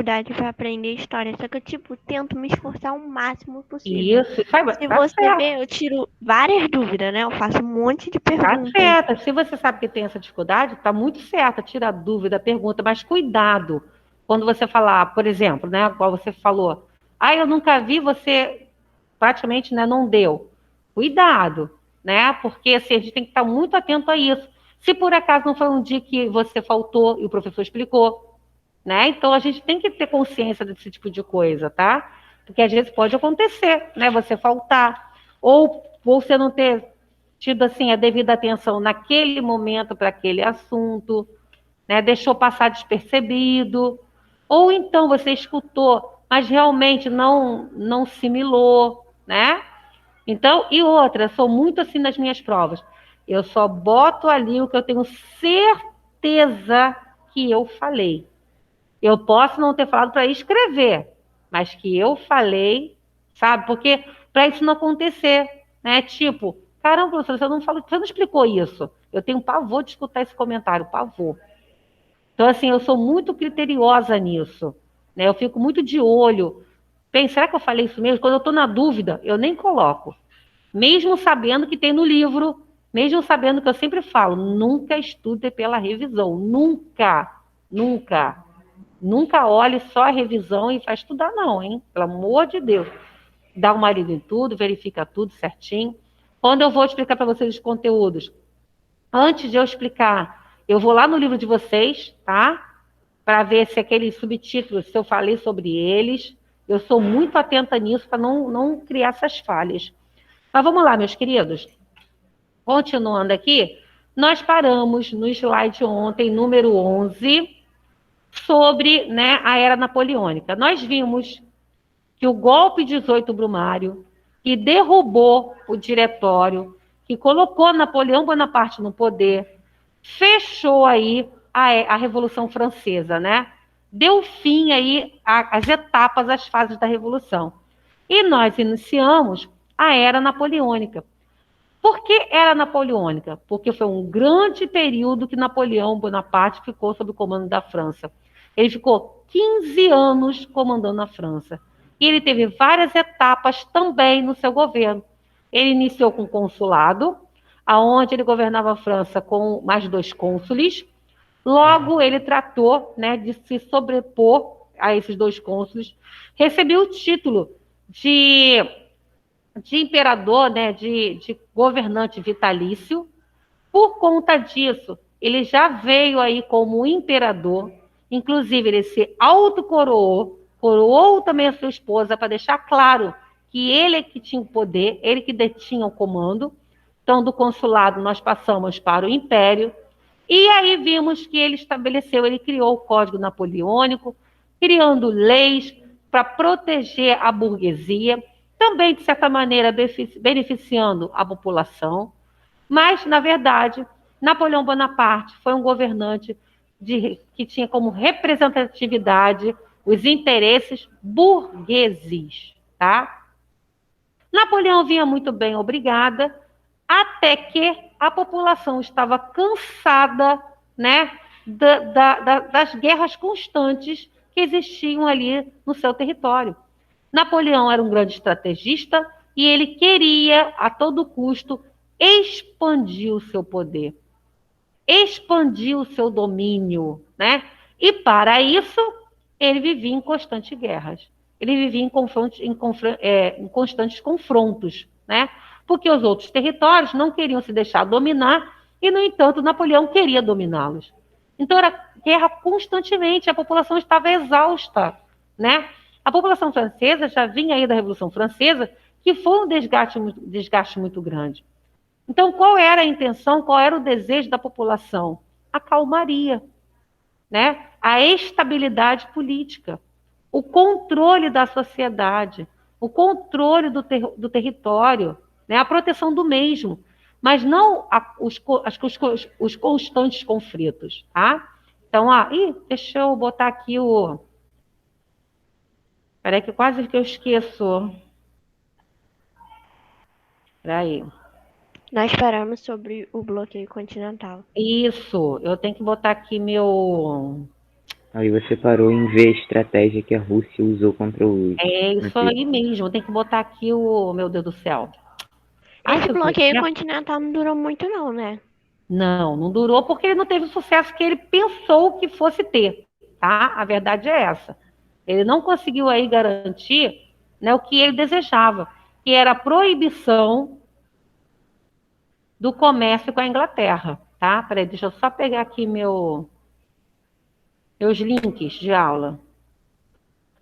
faculdade para aprender história, só que eu, tipo, tento me esforçar o máximo possível. Isso, Se tá você certo. ver, eu tiro várias dúvidas, né? Eu faço um monte de Tá perguntas. certa. Se você sabe que tem essa dificuldade, tá muito certa. Tira a dúvida, pergunta, mas cuidado quando você falar, por exemplo, né, igual você falou, eu nunca vi, você praticamente, né, não deu. Cuidado, né? Porque assim, a gente tem que estar muito atento a isso. Se por acaso não foi um dia que você faltou e o professor explicou, né? Então a gente tem que ter consciência desse tipo de coisa, tá? Porque às vezes pode acontecer, né? Você faltar ou você não ter tido assim a devida atenção naquele momento para aquele assunto, né? Deixou passar despercebido, ou então você escutou, mas realmente não assimilou, né? Então, e outra, sou muito assim nas minhas provas. Eu só boto ali o que eu tenho certeza que eu falei. Eu posso não ter falado para escrever, mas que eu falei, sabe? Porque para isso não acontecer, né? Tipo, caramba, professor, você não falou, você não explicou isso. Eu tenho pavor de escutar esse comentário, pavor. Então, assim, eu sou muito criteriosa nisso, né? Eu fico muito de olho. Pensa, será que eu falei isso mesmo? Quando eu estou na dúvida, eu nem coloco. Mesmo sabendo que tem no livro, mesmo sabendo que eu sempre falo, nunca estude pela revisão, nunca, nunca. Nunca olhe só a revisão e vai estudar, não, hein? Pelo amor de Deus. Dá uma lida em tudo, verifica tudo certinho. Quando eu vou explicar para vocês os conteúdos, antes de eu explicar, eu vou lá no livro de vocês, tá? Para ver se aqueles subtítulos, se eu falei sobre eles. Eu sou muito atenta nisso para não criar essas falhas. Mas vamos lá, meus queridos. Continuando aqui, nós paramos no slide ontem, número 11, sobre, né, a era napoleônica. Nós vimos que o golpe 18 Brumário, que derrubou o diretório, que colocou Napoleão Bonaparte no poder, fechou aí a Revolução Francesa, né? Deu fim aí às etapas, às fases da Revolução. E nós iniciamos a Era Napoleônica. Por que era napoleônica? Porque foi um grande período que Napoleão Bonaparte ficou sob o comando da França. Ele ficou 15 anos comandando a França. E ele teve várias etapas também no seu governo. Ele iniciou com o consulado, aonde ele governava a França com mais 2 cônsules. Logo, ele tratou, né, de se sobrepor a esses 2 cônsules. Recebeu o título de imperador, né, de governante vitalício. Por conta disso, ele já veio aí como imperador, inclusive ele se autocoroou, coroou também a sua esposa, para deixar claro que ele é que tinha o poder, ele que detinha o comando. Então, do consulado, nós passamos para o império, e aí vimos que ele estabeleceu, ele criou o Código Napoleônico, criando leis para proteger a burguesia, também, de certa maneira, beneficiando a população. Mas, na verdade, Napoleão Bonaparte foi um governante que tinha como representatividade os interesses burgueses, tá? Napoleão vinha muito bem, obrigada, até que a população estava cansada, né, das guerras constantes que existiam ali no seu território. Napoleão era um grande estrategista e ele queria, a todo custo, expandir o seu poder, expandir o seu domínio, né? E para isso, ele vivia em constantes guerras. Ele vivia em constantes confrontos, né? Porque os outros territórios não queriam se deixar dominar e, no entanto, Napoleão queria dominá-los. Então era guerra constantemente, a população estava exausta, né? A população francesa já vinha aí da Revolução Francesa, que foi um desgaste muito grande. Então, qual era a intenção, qual era o desejo da população? A calmaria, né? A estabilidade política, o controle da sociedade, o controle do território, né? A proteção do mesmo, mas não os constantes conflitos. Tá? Então, deixa eu botar aqui o. Peraí, que quase que eu esqueço. Peraí. Nós paramos sobre o bloqueio continental. Isso, eu tenho que botar aqui meu. Aí você parou em ver a estratégia que a Rússia usou contra os É isso franceses. aí mesmo. Tem que botar aqui o... Meu Deus do céu. Ai, Esse Jesus. bloqueio continental não durou muito, não, né? Não, não durou porque ele não teve o sucesso que ele pensou que fosse ter, tá? A verdade é essa. Ele não conseguiu aí garantir, né, o que ele desejava, que era a proibição do comércio com a Inglaterra, tá? Peraí, deixa eu só pegar aqui meus links de aula.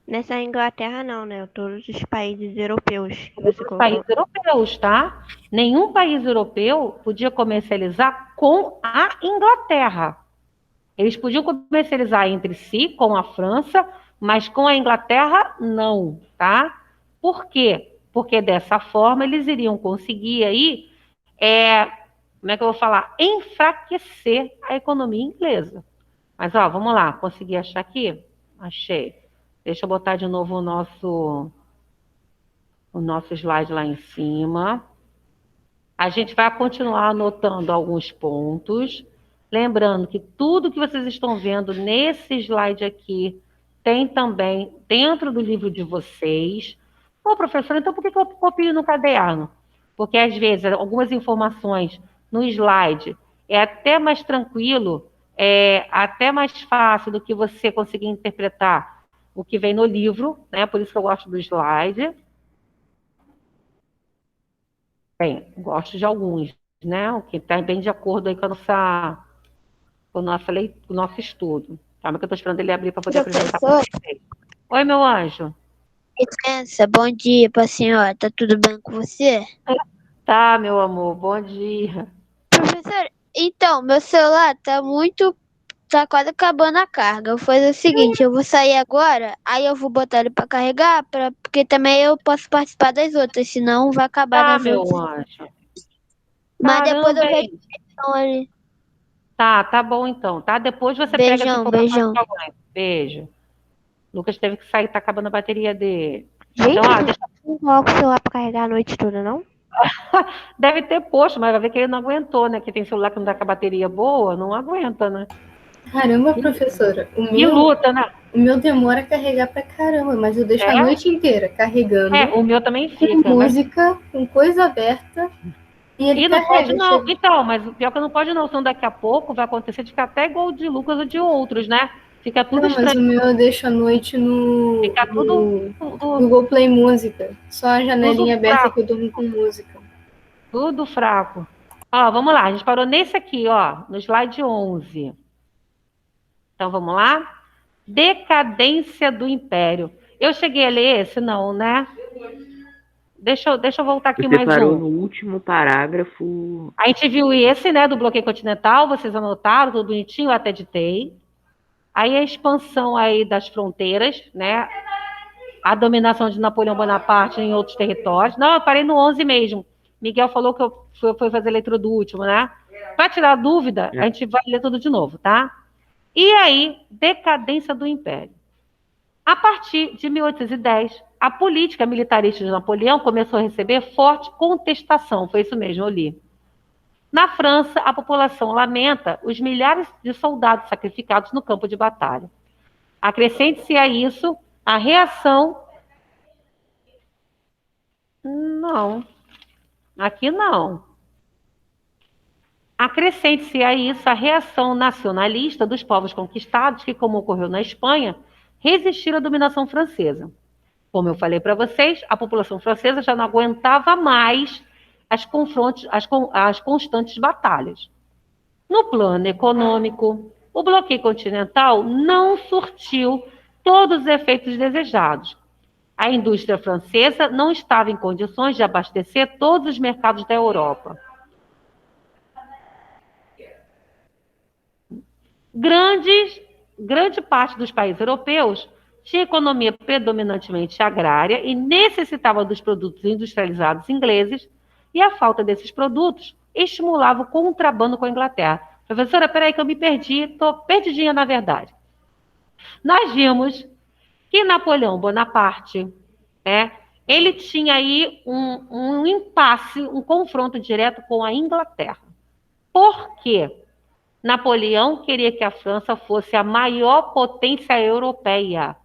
Nessa Inglaterra não, né? Todos os países europeus que Todos você os colocou. países europeus, tá? Nenhum país europeu podia comercializar com a Inglaterra. Eles podiam comercializar entre si, com a França, mas com a Inglaterra, não, tá? Por quê? Porque dessa forma eles iriam conseguir aí, como é que eu vou falar? Enfraquecer a economia inglesa. Mas, ó, vamos lá, consegui achar aqui? Achei. Deixa eu botar de novo o nosso slide lá em cima. A gente vai continuar anotando alguns pontos. Lembrando que tudo que vocês estão vendo nesse slide aqui tem também dentro do livro de vocês. Ô, professor, então por que eu copio no caderno? Porque às vezes algumas informações no slide é até mais tranquilo, é até mais fácil do que você conseguir interpretar o que vem no livro, né? Por isso que eu gosto do slide. Bem, gosto de alguns, né? O que está bem de acordo aí com o nosso estudo. Calma que eu estou esperando ele abrir para poder apresentar para Professor, vocês. Oi, meu anjo. licença, bom dia para a senhora. Tá tudo bem com você? Tá, meu amor, bom dia. Professor, então, meu celular tá quase acabando a carga. Eu vou fazer o seguinte, eu vou sair agora, aí eu vou botar ele para carregar, porque também eu posso participar das outras, senão vai acabar Tá, nas meu outras. anjo. Mas depois eu Caramba, vejo hein? ali. Tá bom então, tá? Depois você pega as Beijão, informações beijão. com a mãe. Beijo. Lucas teve que sair, tá acabando a bateria dele. Gente, Então, vocês não colocam o celular pra carregar a noite toda, não? deve ter posto, mas vai ver que ele não aguentou, né? Que tem celular que não dá com a bateria boa, não aguenta, né? Caramba, professora, E luta, né? o meu demora a carregar pra caramba, mas eu deixo a É, noite inteira carregando, o meu também com fica, mas música, com coisa aberta, e ele e não pode carrega. não. Então, mas o pior é que não pode não, senão daqui a pouco vai acontecer de ficar até igual o de Lucas ou de outros, né? Fica tudo Não, mas estranho, o meu eu deixo a noite fica no tudo, Google Play Música. Só a tudo janelinha aberta que fraco, eu durmo com música. tudo fraco. Ó, vamos lá, a gente parou nesse aqui, ó, no slide 11. Então, vamos lá? Decadência do Império. Eu cheguei a ler esse? Não, né? Deixa eu voltar aqui Você mais parou um. no último parágrafo. A gente viu esse, né, do bloqueio continental, vocês anotaram, tudo bonitinho, eu até ditei. Aí a expansão aí das fronteiras, né? A dominação de Napoleão Bonaparte em outros territórios. Não, eu parei no 11 mesmo. Miguel falou que eu fui fazer a leitura do último, né? Para tirar dúvida, a gente vai ler tudo de novo, tá? E aí, decadência do Império. A partir de 1810, a política militarista de Napoleão começou a receber forte contestação. Foi isso mesmo, eu li. Na França, a população lamenta os milhares de soldados sacrificados no campo de batalha. Acrescente-se a isso a reação. Não, aqui não. Acrescente-se a isso a reação nacionalista dos povos conquistados, que, como ocorreu na Espanha, resistiram à dominação francesa. Como eu falei para vocês, a população francesa já não aguentava mais as constantes batalhas. No plano econômico, o bloqueio continental não surtiu todos os efeitos desejados. A indústria francesa não estava em condições de abastecer todos os mercados da Europa. Grande parte dos países europeus tinha economia predominantemente agrária e necessitava dos produtos industrializados ingleses, e a falta desses produtos estimulava o contrabando com a Inglaterra. Professora, peraí que eu me perdi, estou perdidinha na verdade. Nós vimos que Napoleão Bonaparte, né, ele tinha aí um impasse, um confronto direto com a Inglaterra. Por quê? Napoleão queria que a França fosse a maior potência europeia.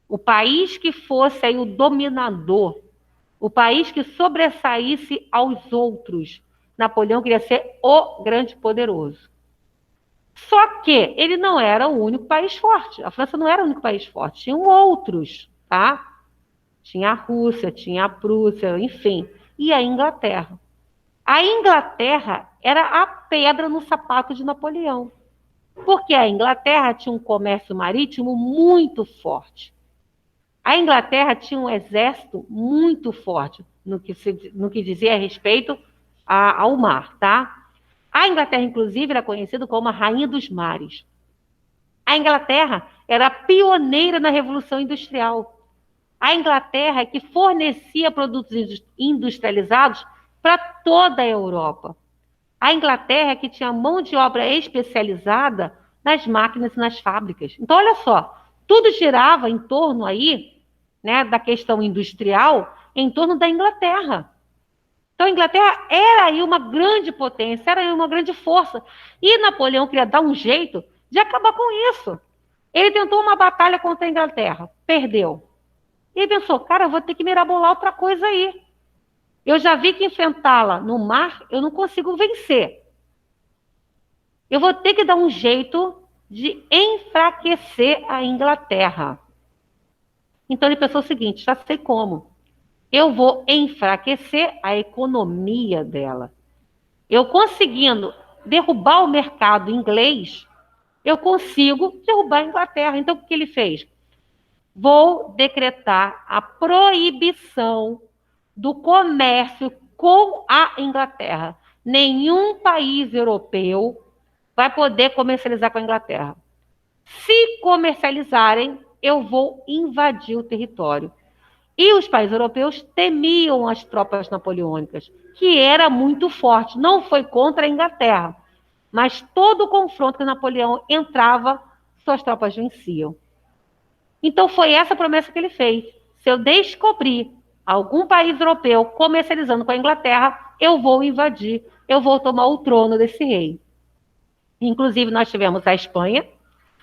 O país que fosse aí o dominador, o país que sobressaísse aos outros. Napoleão queria ser o grande poderoso. Só que ele não era o único país forte. A França não era o único país forte. Tinham outros, tá? Tinha a Rússia, tinha a Prússia, enfim. E a Inglaterra. A Inglaterra era a pedra no sapato de Napoleão. Porque a Inglaterra tinha um comércio marítimo muito forte. A Inglaterra tinha um exército muito forte no que dizia respeito ao mar, tá? A Inglaterra, inclusive, era conhecida como a Rainha dos Mares. A Inglaterra era pioneira na Revolução Industrial. A Inglaterra é que fornecia produtos industrializados para toda a Europa. A Inglaterra é que tinha mão de obra especializada nas máquinas e nas fábricas. Então, olha só, tudo girava em torno aí, né, da questão industrial, em torno da Inglaterra. Então, a Inglaterra era aí uma grande potência, era aí uma grande força. E Napoleão queria dar um jeito de acabar com isso. Ele tentou uma batalha contra a Inglaterra, perdeu. E ele pensou, cara, eu vou ter que mirabolar outra coisa aí. Eu já vi que enfrentá-la no mar, eu não consigo vencer. Eu vou ter que dar um jeito de enfraquecer a Inglaterra. Então, ele pensou o seguinte, já sei como. Eu vou enfraquecer a economia dela. Eu conseguindo derrubar o mercado inglês, eu consigo derrubar a Inglaterra. Então, o que ele fez? Vou decretar a proibição do comércio com a Inglaterra. Nenhum país europeu vai poder comercializar com a Inglaterra. Se comercializarem, eu vou invadir o território. E os países europeus temiam as tropas napoleônicas, que era muito forte. Não foi contra a Inglaterra, mas todo o confronto que Napoleão entrava, suas tropas venciam. Então foi essa a promessa que ele fez. Se eu descobrir algum país europeu comercializando com a Inglaterra, eu vou invadir, eu vou tomar o trono desse rei. Inclusive, nós tivemos a Espanha,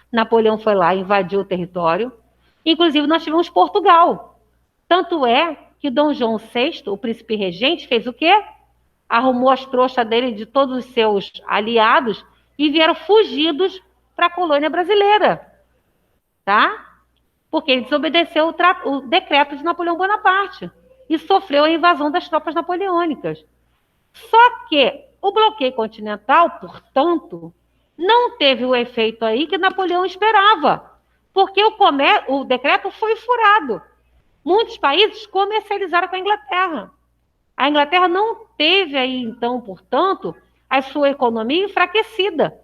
Napoleão foi lá e invadiu o território. Inclusive, nós tivemos Portugal. Tanto é que Dom João VI, o príncipe regente, fez o quê? Arrumou as trouxas dele de todos os seus aliados e vieram fugidos para a colônia brasileira. Tá? Porque ele desobedeceu o decreto de Napoleão Bonaparte e sofreu a invasão das tropas napoleônicas. Só que o bloqueio continental, portanto, não teve o efeito aí que Napoleão esperava, porque o decreto foi furado. Muitos países comercializaram com a Inglaterra. A Inglaterra não teve aí, então, portanto, a sua economia enfraquecida.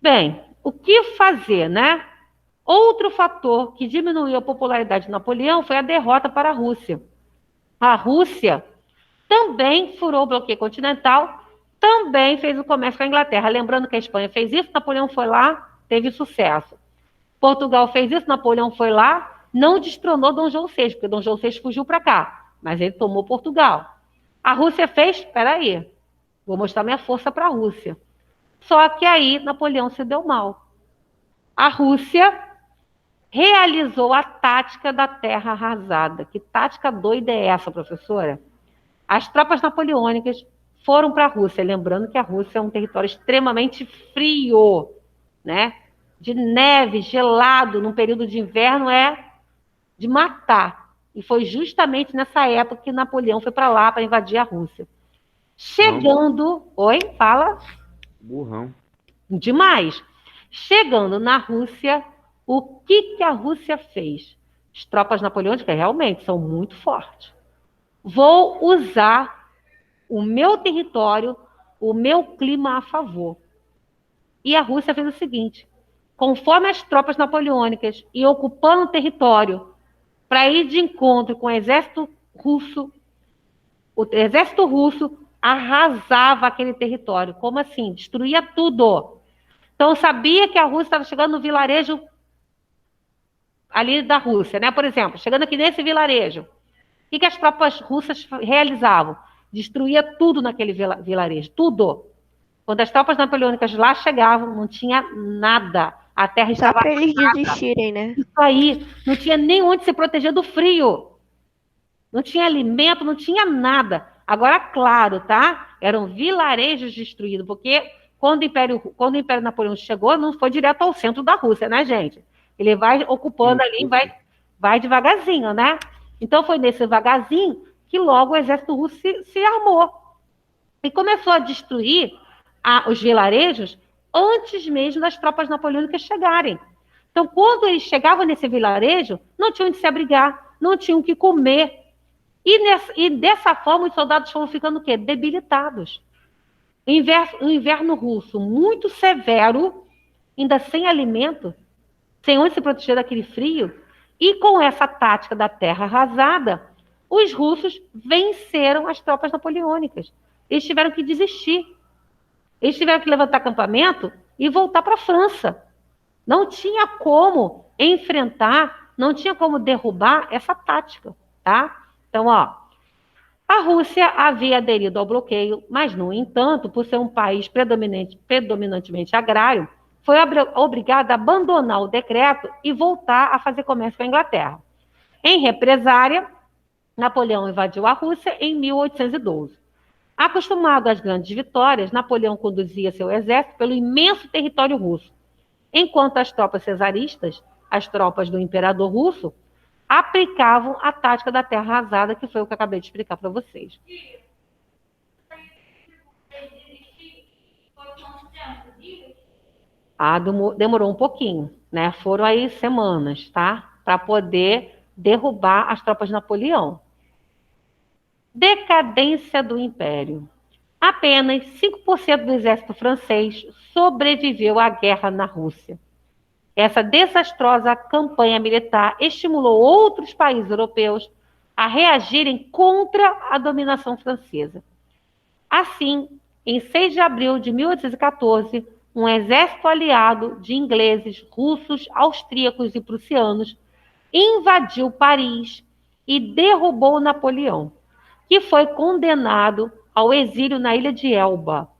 Bem, o que fazer, né? Outro fator que diminuiu a popularidade de Napoleão foi a derrota para a Rússia. A Rússia também furou o bloqueio continental, também fez o comércio com a Inglaterra. Lembrando que a Espanha fez isso, Napoleão foi lá, teve sucesso. Portugal fez isso, Napoleão foi lá, não destronou Dom João VI, porque Dom João VI fugiu para cá, mas ele tomou Portugal. A Rússia fez, espera aí, vou mostrar minha força para a Rússia. Só que aí Napoleão se deu mal. A Rússia realizou a tática da terra arrasada. Que tática doida é essa, professora? As tropas napoleônicas foram para a Rússia, lembrando que a Rússia é um território extremamente frio, né? De neve, gelado, num período de inverno é de matar. E foi justamente nessa época que Napoleão foi para lá para invadir a Rússia. Chegando... Oi, fala. Burrão. Demais. Chegando na Rússia, o que a Rússia fez? As tropas napoleônicas realmente são muito fortes. Vou usar o meu território, o meu clima a favor. E a Rússia fez o seguinte, conforme as tropas napoleônicas iam ocupando o território para ir de encontro com o exército russo arrasava aquele território. Como assim? Destruía tudo. Então, sabia que a Rússia estava chegando no vilarejo ali da Rússia, né? Por exemplo, chegando aqui nesse vilarejo, o que as tropas russas realizavam? Destruía tudo naquele vilarejo, tudo. Quando as tropas napoleônicas lá chegavam, não tinha nada. A terra Só estava pra eles desistirem, né? isso aí. Não tinha nem onde se proteger do frio. Não tinha alimento, não tinha nada. Agora, claro, tá? Eram vilarejos destruídos, porque quando o Império Napoleão chegou, não foi direto ao centro da Rússia, né, gente? Ele vai ocupando ali, vai devagarzinho, né? Então, foi nesse devagarzinho que logo o exército russo se armou. E começou a destruir os vilarejos antes mesmo das tropas napoleônicas chegarem. Então, quando eles chegavam nesse vilarejo, não tinham onde se abrigar, não tinham o que comer. E dessa forma, os soldados foram ficando o quê? Debilitados. O inverno russo muito severo, ainda sem alimento, sem onde se proteger daquele frio, e com essa tática da terra arrasada, os russos venceram as tropas napoleônicas. Eles tiveram que desistir. Eles tiveram que levantar acampamento e voltar para a França. Não tinha como enfrentar, não tinha como derrubar essa tática, tá? Então, ó, a Rússia havia aderido ao bloqueio, mas, no entanto, por ser um país predominantemente agrário, foi obrigada a abandonar o decreto e voltar a fazer comércio com a Inglaterra. Em represária, Napoleão invadiu a Rússia em 1812. Acostumado às grandes vitórias, Napoleão conduzia seu exército pelo imenso território russo, enquanto as tropas cesaristas, as tropas do imperador russo, aplicavam a tática da terra arrasada, que foi o que eu acabei de explicar para vocês. Demorou um pouquinho, né? Foram aí semanas, tá? Para poder derrubar as tropas de Napoleão. Decadência do Império. Apenas 5% do exército francês sobreviveu à guerra na Rússia. Essa desastrosa campanha militar estimulou outros países europeus a reagirem contra a dominação francesa. Assim, em 6 de abril de 1814, um exército aliado de ingleses, russos, austríacos e prussianos invadiu Paris e derrubou Napoleão, que foi condenado ao exílio na ilha de Elba.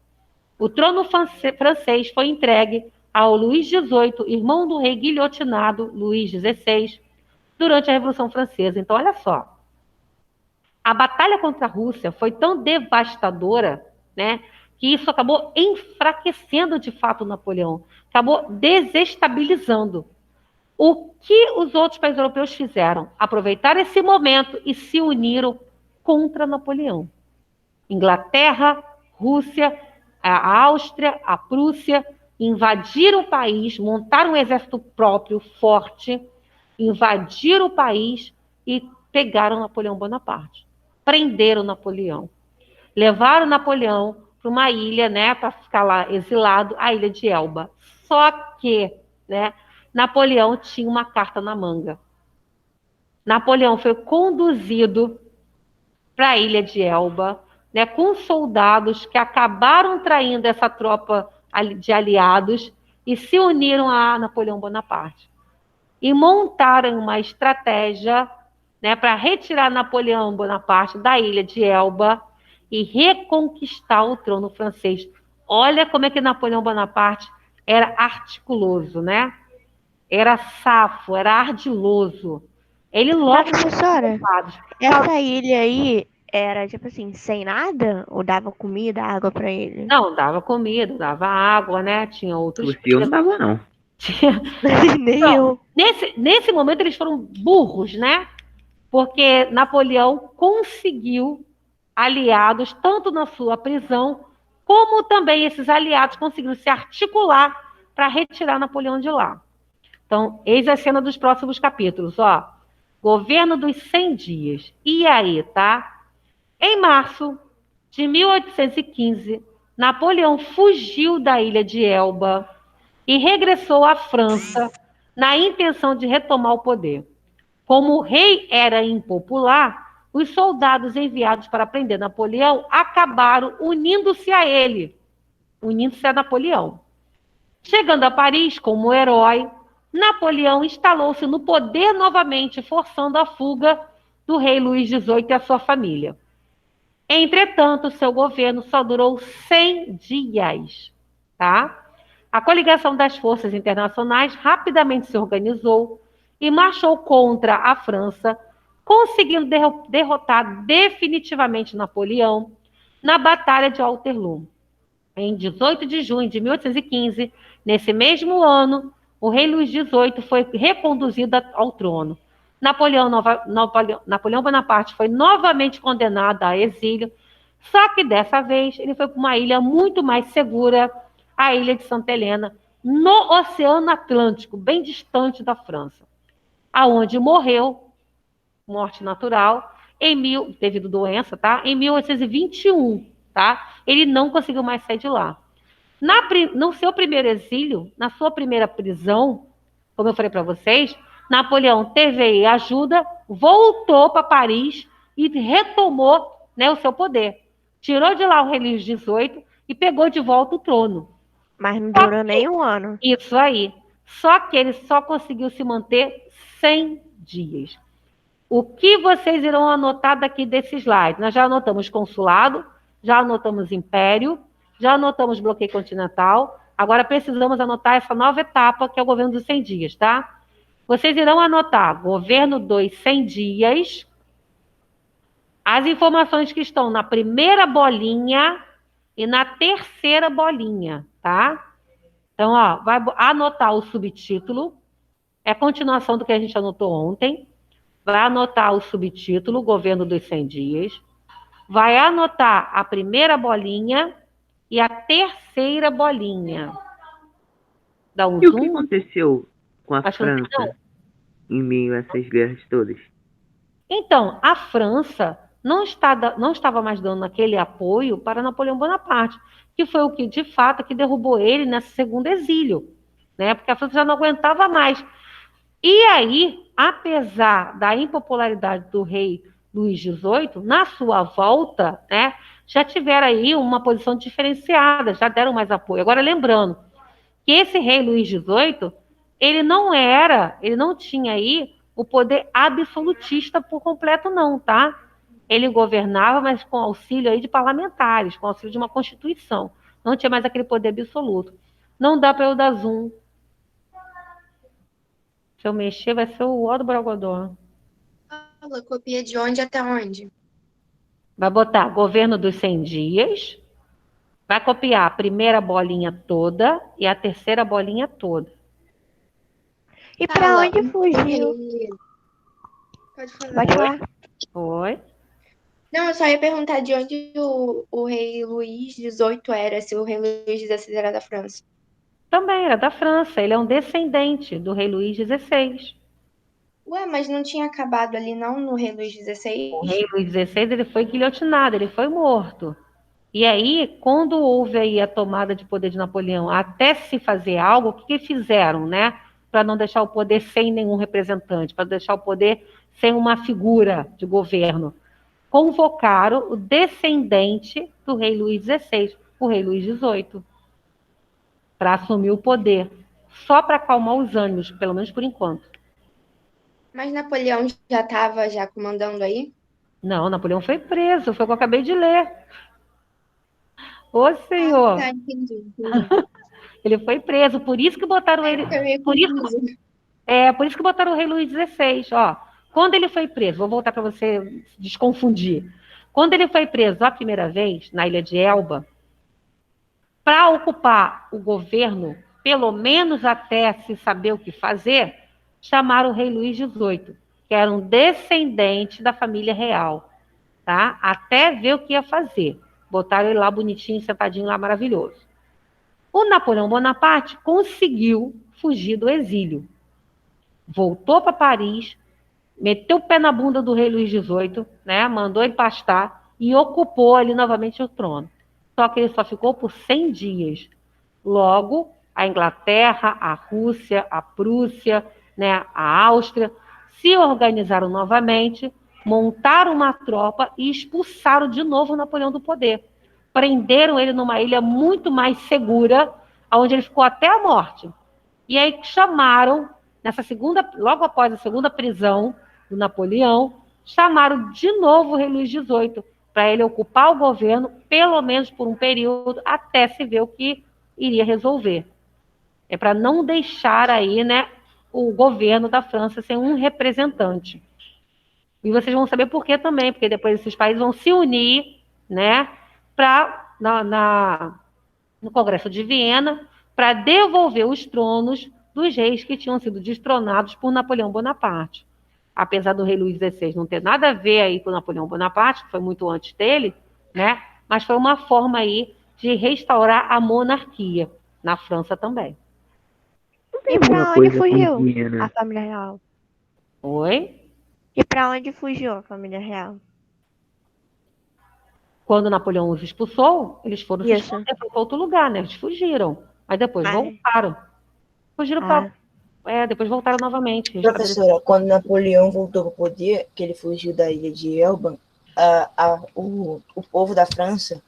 O trono francês foi entregue ao Luís XVIII, irmão do rei guilhotinado Luís XVI, durante a Revolução Francesa. Então, olha só, a batalha contra a Rússia foi tão devastadora, né, que isso acabou enfraquecendo de fato Napoleão, acabou desestabilizando. O que os outros países europeus fizeram? Aproveitaram esse momento e se uniram contra Napoleão. Inglaterra, Rússia, a Áustria, a Prússia, invadiram o país, montaram um exército próprio, forte, invadiram o país e pegaram Napoleão Bonaparte. Prenderam Napoleão. Levaram Napoleão para uma ilha, né, para ficar lá exilado, a ilha de Elba. Só que, né, Napoleão tinha uma carta na manga. Napoleão foi conduzido para a ilha de Elba, né, com soldados que acabaram traindo essa tropa de aliados e se uniram a Napoleão Bonaparte. E montaram uma estratégia, né, para retirar Napoleão Bonaparte da ilha de Elba e reconquistar o trono francês. Olha como é que Napoleão Bonaparte era articuloso, né? Era safo, era ardiloso. Ele logo... Professora, essa ilha aí era, tipo assim, sem nada? Ou dava comida, água pra ele? Não, dava comida, dava água, né? Tinha outros... Por si eu não dava, não. Nem Não, eu. nesse momento eles foram burros, né? Porque Napoleão conseguiu aliados, tanto na sua prisão, como também esses aliados conseguiram se articular para retirar Napoleão de lá. Então, eis a cena dos próximos capítulos, ó. Governo dos 100 dias. E aí, tá? Em março de 1815, Napoleão fugiu da ilha de Elba e regressou à França na intenção de retomar o poder. Como o rei era impopular, os soldados enviados para prender Napoleão acabaram unindo-se a ele, unindo-se a Napoleão. Chegando a Paris como herói, Napoleão instalou-se no poder novamente, forçando a fuga do rei Luís XVIII e a sua família. Entretanto, seu governo só durou 100 dias, tá? A coligação das forças internacionais rapidamente se organizou e marchou contra a França, conseguindo derrotar definitivamente Napoleão na Batalha de Waterloo. Em 18 de junho de 1815, nesse mesmo ano, o rei Luís XVIII foi reconduzido ao trono. Napoleão Bonaparte foi novamente condenado a exílio, só que dessa vez ele foi para uma ilha muito mais segura, a ilha de Santa Helena, no Oceano Atlântico, bem distante da França, aonde morreu, morte natural, devido à doença, tá? Em 1821, tá? Ele não conseguiu mais sair de lá. No seu primeiro exílio, na sua primeira prisão, como eu falei para vocês, Napoleão teve aí ajuda, voltou para Paris e retomou, né, o seu poder. Tirou de lá o rei Luís XVIII e pegou de volta o trono. Mas não durou nem um ano. Isso aí. Só que ele só conseguiu se manter 100 dias. O que vocês irão anotar daqui desse slide? Nós já anotamos consulado, já anotamos império, já anotamos bloqueio continental. Agora precisamos anotar essa nova etapa, que é o governo dos 100 dias, tá? Vocês irão anotar governo dos 100 dias, as informações que estão na primeira bolinha e na terceira bolinha, tá? Então, ó, vai anotar o subtítulo, é a continuação do que a gente anotou ontem. Vai anotar o subtítulo, governo dos 100 dias. Vai anotar a primeira bolinha e a terceira bolinha. Dá um E o que zoom. aconteceu com a Acho que não tem, França em meio a essas guerras todas? Então, a França não estava mais dando aquele apoio para Napoleão Bonaparte, que foi o que, de fato, que derrubou ele nesse segundo exílio, né? Porque a França já não aguentava mais. E aí, apesar da impopularidade do rei Luís XVIII, na sua volta, né, já tiveram aí uma posição diferenciada, já deram mais apoio. Agora, lembrando que esse rei Luís XVIII, ele não tinha aí o poder absolutista por completo, não, tá? Ele governava, mas com auxílio aí de parlamentares, com auxílio de uma constituição. Não tinha mais aquele poder absoluto. Não dá para eu dar zoom. Se eu mexer, vai ser o ó do Borogodó. Fala, copia de onde até onde? Vai botar governo dos 100 dias. Vai copiar a primeira bolinha toda e a terceira bolinha toda. E pra Fala, onde fugiu? Pode falar. Pode falar. Foi. Não, eu só ia perguntar de onde o rei Luís XVIII era, se o rei Luís XVI era da França. Também era da França. Ele é um descendente do rei Luís XVI. Ué, mas não tinha acabado ali não no rei Luís XVI? O rei Luís XVI, ele foi guilhotinado, ele foi morto. E aí, quando houve aí a tomada de poder de Napoleão, até se fazer algo, o que fizeram, né? Para não deixar o poder sem nenhum representante, para deixar o poder sem uma figura de governo. Convocaram o descendente do rei Luís XVI, o rei Luís XVIII, para assumir o poder, só para acalmar os ânimos, pelo menos por enquanto. Mas Napoleão já estava comandando aí? Não, Napoleão foi preso, foi o que eu acabei de ler. Ô, senhor! Tá, entendi. Ele foi preso, por isso que botaram ele. Por isso que botaram o rei Luís XVI, ó. Quando ele foi preso, vou voltar para você desconfundir. Quando ele foi preso a primeira vez, na ilha de Elba, para ocupar o governo, pelo menos até se saber o que fazer, chamaram o rei Luís XVIII, que era um descendente da família real, tá? Até ver o que ia fazer. Botaram ele lá bonitinho, sentadinho lá, maravilhoso. O Napoleão Bonaparte conseguiu fugir do exílio. Voltou para Paris, meteu o pé na bunda do rei Luís XVIII, né? Mandou ele pastar e ocupou ali novamente o trono. Só que ele só ficou por 100 dias. Logo, a Inglaterra, a Rússia, a Prússia, né, a Áustria se organizaram novamente, montaram uma tropa e expulsaram de novo o Napoleão do poder. Prenderam ele numa ilha muito mais segura, onde ele ficou até a morte. E aí chamaram, logo após a segunda prisão do Napoleão, chamaram de novo o rei Luís XVIII para ele ocupar o governo, pelo menos por um período, até se ver o que iria resolver. É para não deixar aí, né, o governo da França sem um representante. E vocês vão saber por quê também, porque depois esses países vão se unir, né, no Congresso de Viena, para devolver os tronos dos reis que tinham sido destronados por Napoleão Bonaparte. Apesar do rei Luís XVI não ter nada a ver aí com Napoleão Bonaparte, que foi muito antes dele, né, mas foi uma forma aí de restaurar a monarquia na França também. E Uma pra onde coisa com fugiu a Viena. família real? Oi? E pra onde fugiu a família real? Quando Napoleão os expulsou, eles foram se Isso. esconder para outro lugar, né? Eles fugiram. Mas depois Mas- voltaram. Fugiram para. Depois voltaram novamente. Professora, quando Napoleão voltou para o poder, que ele fugiu da ilha de Elba, o povo da França,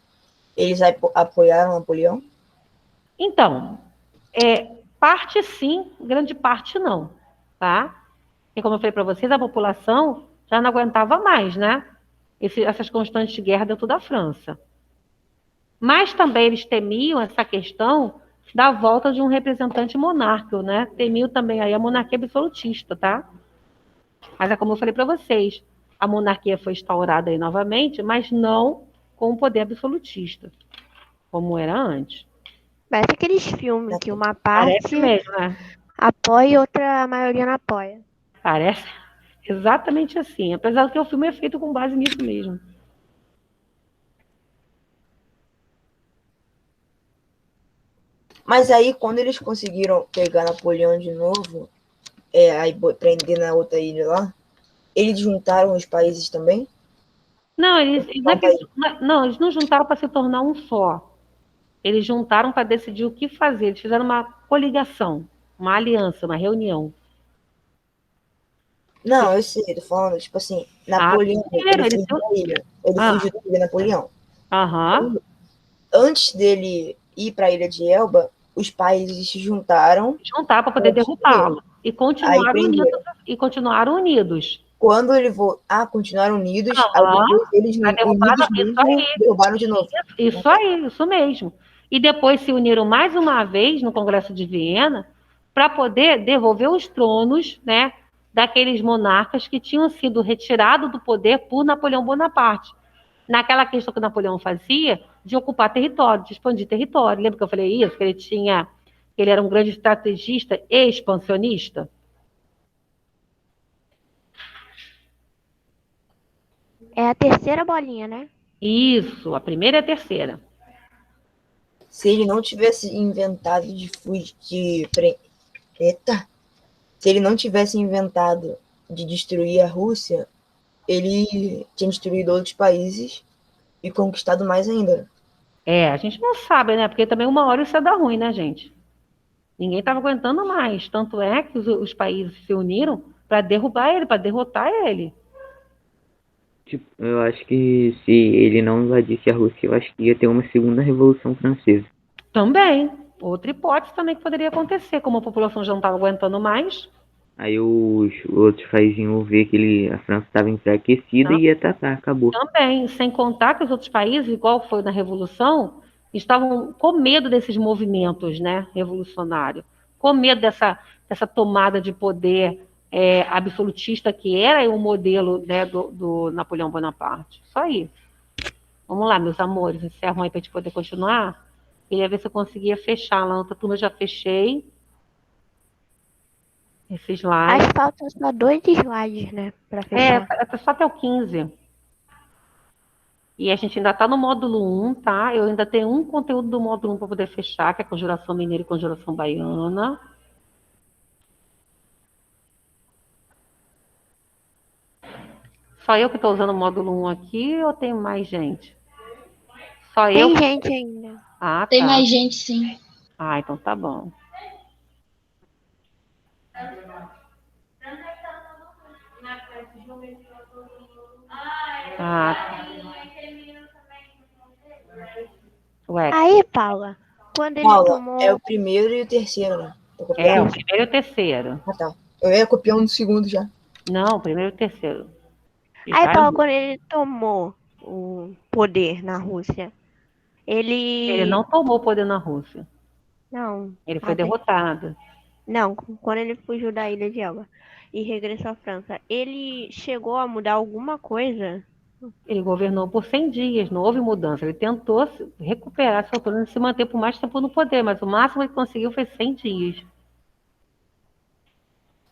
eles apoiaram Napoleão? Então, parte sim, grande parte não, tá? Porque, como eu falei para vocês, a população já não aguentava mais, né? Essas constantes guerras dentro da França. Mas também eles temiam essa questão da volta de um representante monárquico, né? Temiam também aí a monarquia absolutista, tá? Mas é como eu falei para vocês, a monarquia foi instaurada aí novamente, mas não com o poder absolutista, como era antes. Parece aqueles filmes que uma Parece parte mesmo, né? apoia e outra a maioria não apoia. Parece exatamente assim, apesar que o filme é feito com base nisso mesmo. Mas aí, quando eles conseguiram pegar Napoleão de novo, aí prender na outra ilha lá, eles juntaram os países também? Não, eles não juntaram para se tornar um só. Eles juntaram para decidir o que fazer. Eles fizeram uma coligação, uma aliança, uma reunião. Não, eu sei, tô falando, tipo assim, Napoleão, ele fugiu da ilha. Ele fugiu da ilha, Napoleão. Aham. Antes dele ir para a ilha de Elba, os países se juntaram. Juntaram para poder derrubá-lo. E continuaram unidos. Quando ele continuaram unidos, Aham. eles derrubaram de novo. Isso aí, isso mesmo. E depois se uniram mais uma vez no Congresso de Viena para poder devolver os tronos, né, daqueles monarcas que tinham sido retirados do poder por Napoleão Bonaparte. Naquela questão que Napoleão fazia de ocupar território, de expandir território. Lembra que eu falei isso? Que ele era um grande estrategista e expansionista? É a terceira bolinha, né? Isso, a primeira e a terceira. Se ele não tivesse inventado se ele não tivesse inventado de destruir a Rússia, ele tinha destruído outros países e conquistado mais ainda. A gente não sabe, né? Porque também uma hora isso ia dar ruim, né, gente? Ninguém estava aguentando mais. Tanto é que os países se uniram para derrubar ele, para derrotar ele. Tipo, eu acho que se ele não invadisse a Rússia, eu acho que ia ter uma segunda Revolução Francesa. Também. Outra hipótese também que poderia acontecer, como a população já não estava aguentando mais. Aí os outros países iam ver que a França estava enfraquecida e ia atacar, acabou. Também, sem contar que os outros países, igual foi na Revolução, estavam com medo desses movimentos, né, revolucionários, com medo dessa tomada de poder absolutista que era o modelo, né, do Napoleão Bonaparte. Só isso. Vamos lá, meus amores, encerram aí para a gente poder continuar. Queria ver se eu conseguia fechar. Na outra turma eu já fechei. Esse slide. Acho que faltam só 2 slides, né? Pra fechar. Só até o 15. E a gente ainda está no módulo 1, tá? Eu ainda tenho um conteúdo do módulo 1 para poder fechar, que é Conjuração Mineira e Conjuração Baiana. Só eu que estou usando o módulo 1 aqui ou tem mais gente? Só eu? Tem gente ainda. Ah, Tem tá. mais gente, sim. Ah, então tá bom. Ué. Aí, Paula, quando ele Paula, tomou... é o primeiro e o terceiro, né? O primeiro e o terceiro. Ah, tá. Eu ia copiar um do segundo já. Não, o primeiro e o terceiro. Aí, Paula, quando ele tomou o poder na Rússia. Ele não tomou o poder na Rússia. Não. Ele foi derrotado. Não, quando ele fugiu da ilha de Elba e regressou à França, ele chegou a mudar alguma coisa? Ele governou por 100 dias, não houve mudança. Ele tentou recuperar essa autonomia e se manter por mais tempo no poder, mas o máximo que ele conseguiu foi 100 dias.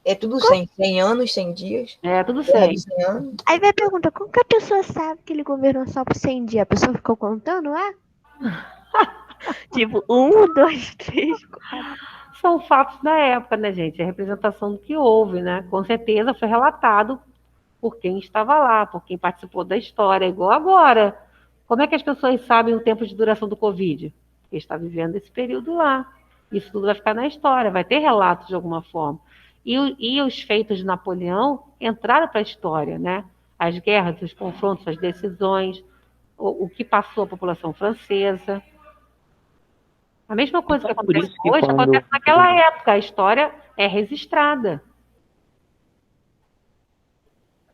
É tudo 100 anos, 100 dias. É, tudo Guerra 100. de 100 anos. Aí vai pergunta, como que a pessoa sabe que ele governou só por 100 dias? A pessoa ficou contando, é? Tipo, 1, 2, 3, 4. São fatos da época, né, gente? É a representação do que houve, né? Com certeza foi relatado por quem estava lá, por quem participou da história, igual agora. Como é que as pessoas sabem o tempo de duração do Covid? Porque está vivendo esse período lá. Isso tudo vai ficar na história, vai ter relatos de alguma forma. E os feitos de Napoleão entraram para a história, né? As guerras, os confrontos, as decisões, o que passou a população francesa. A mesma coisa que Então, por acontece isso que hoje quando- acontece naquela época. A história é registrada.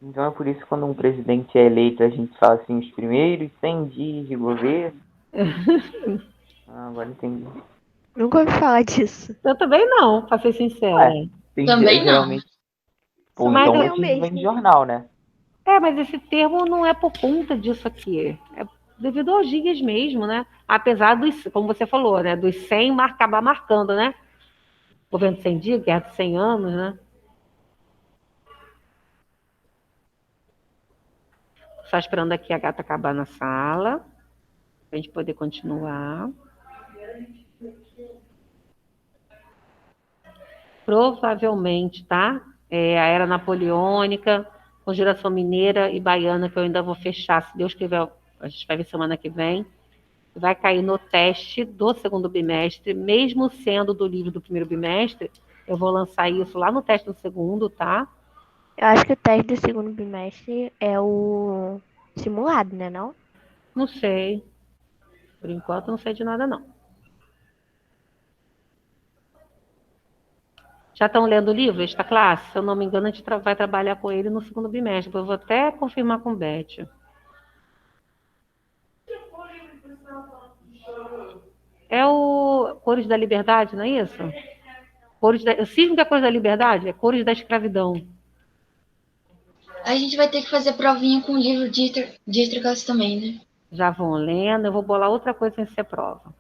Então é por isso que quando um presidente é eleito, a gente fala assim, os primeiros 100 dias de governo. Agora entendi. Nunca ouvi falar disso. Eu também não, para ser sincera. Tem Também não. geralmente. Pô, Mas então eu isso mesmo. vem de jornal, né? Mas esse termo não é por conta disso aqui. É devido aos dias mesmo, né? Apesar dos, como você falou, né? Dos 100 acabar marcando, né? Governo de 100 dias, guerra de 100 anos, né? Só esperando aqui a gata acabar na sala, para a gente poder continuar. Provavelmente, tá? A era napoleônica, com geração mineira e baiana, que eu ainda vou fechar, se Deus quiser, a gente vai ver semana que vem. Vai cair no teste do segundo bimestre, mesmo sendo do livro do primeiro bimestre, eu vou lançar isso lá no teste do segundo, tá? Eu acho que o teste do segundo bimestre é o simulado, né, não? Não sei. Por enquanto, não sei de nada, não. Já estão lendo o livro, esta classe? Se eu não me engano, a gente vai trabalhar com ele no segundo bimestre. Eu vou até confirmar com o Beth. É o Cores da Liberdade, não é isso? O cisma da Cores da Liberdade é Cores da Escravidão. A gente vai ter que fazer provinha com o livro de extra classe também, né? Já vão lendo, eu vou bolar outra coisa sem ser prova.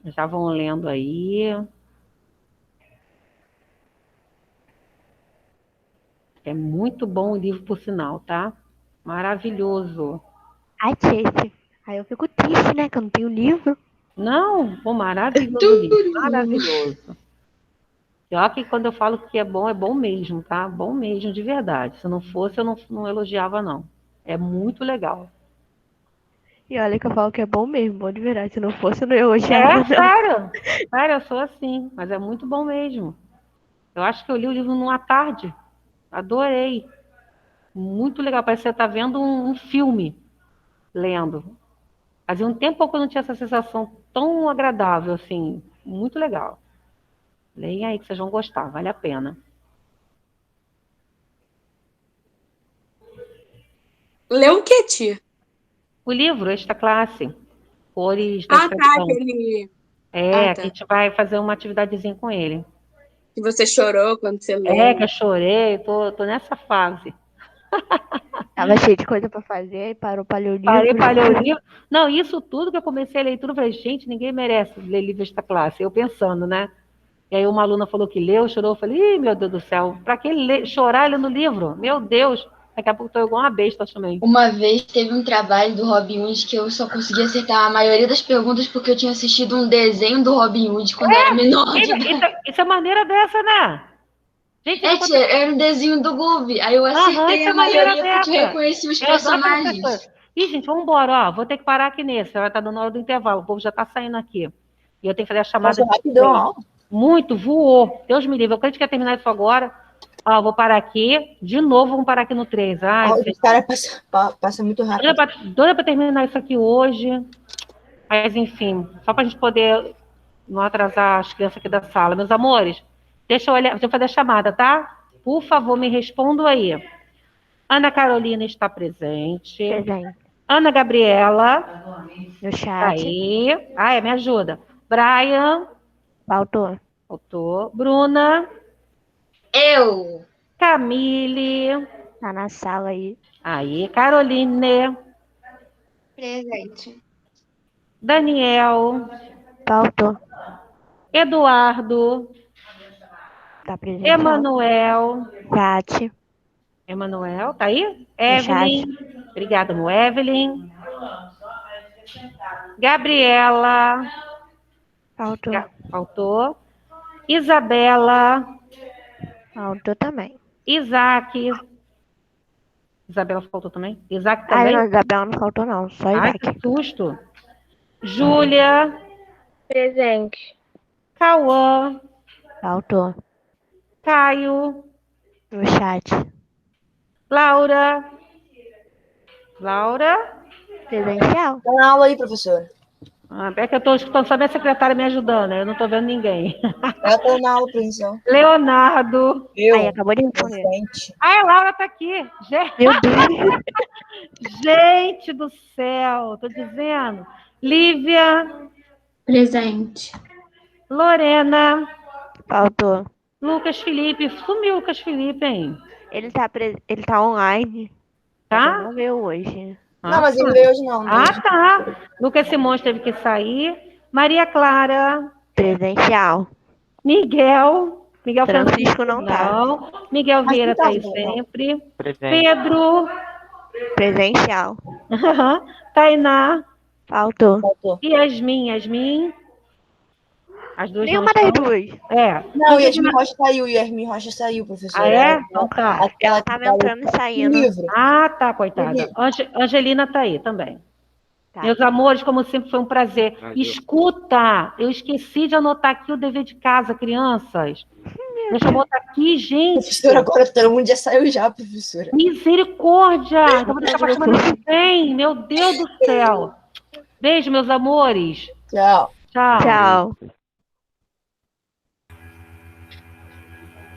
Já vão lendo aí. É muito bom o livro, por sinal, tá? Maravilhoso. Ai, Chase. Aí eu fico triste, né, que eu não tenho livro. Não, pô, maravilhoso o livro, maravilhoso. Pior que quando eu falo que é bom mesmo, tá? Bom mesmo, de verdade. Se não fosse, eu não elogiava, não. É muito legal. E olha que eu falo que é bom mesmo, bom de verdade. Se não fosse, eu não ia odiar, não. Sério. Sério, eu sou assim, mas é muito bom mesmo. Eu acho que eu li o livro numa tarde. Adorei. Muito legal, parece que você está vendo um filme lendo. Fazia um tempo que eu não tinha essa sensação tão agradável, assim. Muito legal. Leia aí que vocês vão gostar, vale a pena. Leu o que, tia? O livro, esta classe, Cores da Ah, tá, Escravidão. aquele A tá. gente vai fazer uma atividadezinha com ele. que você chorou quando você leu. Que eu chorei, tô nessa fase. Tava cheio de coisa pra fazer e parou pra ler o livro. Parei para ler o livro. Não, isso tudo que eu comecei a leitura, eu falei, gente, ninguém merece ler livro desta classe. Eu pensando, né? E aí uma aluna falou que leu, chorou, eu falei, ih, meu Deus do céu, pra que chorar lendo livro? Meu Deus, daqui a pouco tô igual uma besta também. Uma vez teve um trabalho do Robin Hood que eu só consegui acertar a maioria das perguntas porque eu tinha assistido um desenho do Robin Hood quando eu era menor de idade. Isso é maneira dessa, né? Gente, Tia, era um desenho do Google. Aí eu acertei isso é a maneira maioria porque eu dessa. reconheci os Eu adoro essas personagens. coisas. Ih, gente, vamos embora, ó. Vou ter que parar aqui nesse. Já tá dando hora do intervalo. O povo já tá saindo aqui. E eu tenho que fazer a chamada. Passou rapidão, ó. Muito, voou. Deus me livre. Eu acredito que ia terminar isso agora. Ó, vou parar aqui. De novo, vamos parar aqui no 3. Ai, Os caras passam muito rápido. doida pra terminar isso aqui hoje. Mas, enfim, só pra gente poder não atrasar as crianças aqui da sala. Meus amores, deixa eu fazer a chamada, tá? Por favor, me respondam aí. Ana Carolina está presente. Presente. Ana Gabriela. No Tá chat. aí. Ah, me ajuda. Brian. Faltou. Faltou. Bruna. Eu. Camille. Tá na sala aí. Aí. Caroline. Presente. Daniel. Faltou. Eduardo. Tá presente. Emanuel. Chat. Emanuel, tá aí? No Evelyn. Obrigada, Evelyn. Gabriela. Faltou. Faltou. Isabela. Faltou também. Isaac. Isabela faltou também? Isaac Ah, também? não, Isabela não faltou não, só Ai, Isaac. que susto. Júlia. Presente. Cauã. Faltou. Caio. No chat. Laura. Laura. Presencial. Tá na aula aí, professora. É que eu estou escutando só minha secretária me ajudando, né? Eu não estou vendo ninguém. Ela tá na aula presencial. Leonardo. Aí, acabou de responder. Presente. Ah, a Laura está aqui. Meu Deus. Gente do céu, tô dizendo. Lívia. Presente. Lorena. Faltou. Lucas Felipe. Sumiu o Lucas Felipe, hein? Ele tá online. Mas Tá? ele não veio hoje. Não, mas ele veio hoje não. Ah, tá. Lucas Simões teve que sair. Maria Clara. Presencial. Miguel. Miguel Francisco não tá. não. Miguel Mas Vieira não tá tá aí bom, não. sempre. Presente. Pedro. Presencial. Tainá. Faltou. Faltou. E Yasmin. As duas Nenhuma não das estão. duas. É. Não, Yasmin Rocha saiu. Yasmin Rocha saiu, professora. Ah, é? Então tá. Aquela Tava que fala entrando e saindo. livro. Ah, tá, coitada. Angelina tá aí também. Tá. Meus amores, como sempre, foi um prazer. Prazer. Escuta, eu esqueci de anotar aqui o dever de casa, crianças. Deixa eu botar aqui, gente. Professora, agora todo mundo já saiu já, professora. Misericórdia! Então vou deixar pra semana que vem. Meu Deus do céu. Beijo, meus amores. Tchau. Tchau. Tchau.